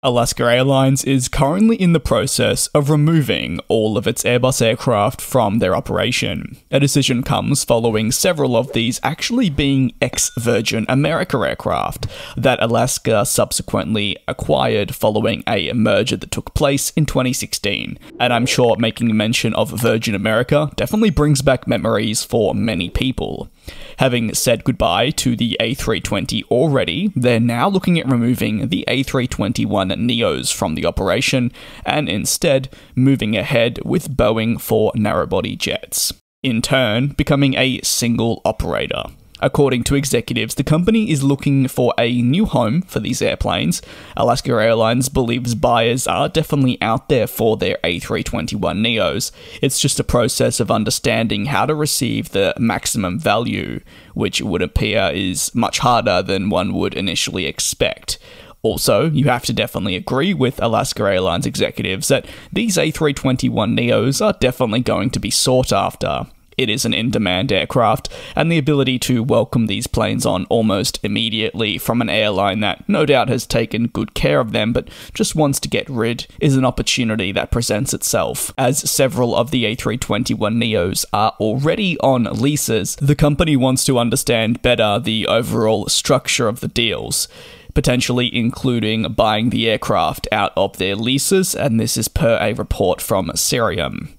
Alaska Airlines is currently in the process of removing all of its Airbus aircraft from their operation. A decision comes following several of these actually being ex-Virgin America aircraft that Alaska subsequently acquired following a merger that took place in 2016. And I'm sure making mention of Virgin America definitely brings back memories for many people. Having said goodbye to the A320 already, they're now looking at removing the A321neos from the operation and instead moving ahead with Boeing for narrow-body jets, in turn becoming a single operator. According to executives, the company is looking for a new home for these airplanes. Alaska Airlines believes buyers are definitely out there for their A321neos. It's just a process of understanding how to receive the maximum value, which would appear is much harder than one would initially expect. Also, you have to definitely agree with Alaska Airlines executives that these A321neos are definitely going to be sought after. It is an in-demand aircraft, and the ability to welcome these planes on almost immediately from an airline that no doubt has taken good care of them but just wants to get rid is an opportunity that presents itself. As several of the A321neos are already on leases, the company wants to understand better the overall structure of the deals, potentially including buying the aircraft out of their leases, and this is per a report from Cirium.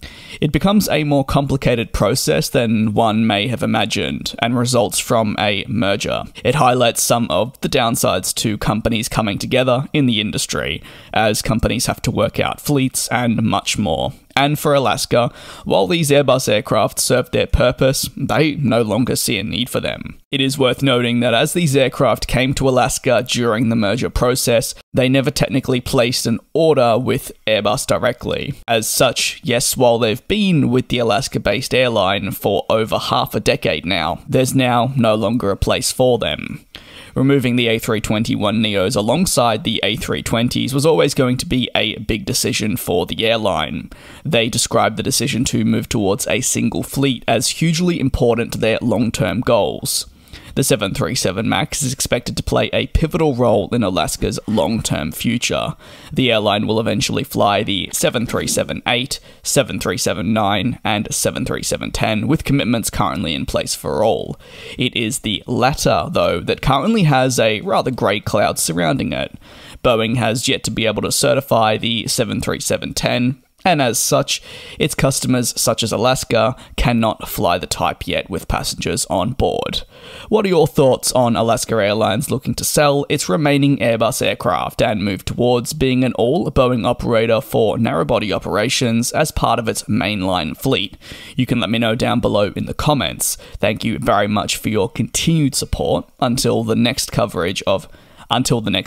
It becomes a more complicated process than one may have imagined, and results from a merger. It highlights some of the downsides to companies coming together in the industry, as companies have to work out fleets and much more. And for Alaska, while these Airbus aircraft serve their purpose, they no longer see a need for them. It is worth noting that as these aircraft came to Alaska during the merger process, they never technically placed an order with Airbus directly. As such, yes, while they've been with the Alaska-based airline for over half a decade now, there's now no longer a place for them. Removing the A321neos alongside the A320s was always going to be a big decision for the airline. They described the decision to move towards a single fleet as hugely important to their long-term goals. The 737 MAX is expected to play a pivotal role in Alaska's long-term future. The airline will eventually fly the 737-8, 737-9, and 737-10, with commitments currently in place for all. It is the latter, though, that currently has a rather grey cloud surrounding it. Boeing has yet to be able to certify the 737-10, and as such, its customers, such as Alaska, cannot fly the type yet with passengers on board. What are your thoughts on Alaska Airlines looking to sell its remaining Airbus aircraft and move towards being an all-Boeing operator for narrow-body operations as part of its mainline fleet? You can let me know down below in the comments. Thank you very much for your continued support. Until the next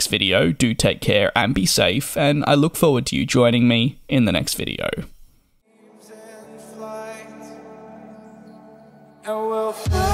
video, do take care and be safe, and I look forward to you joining me in the next video. And we'll fly.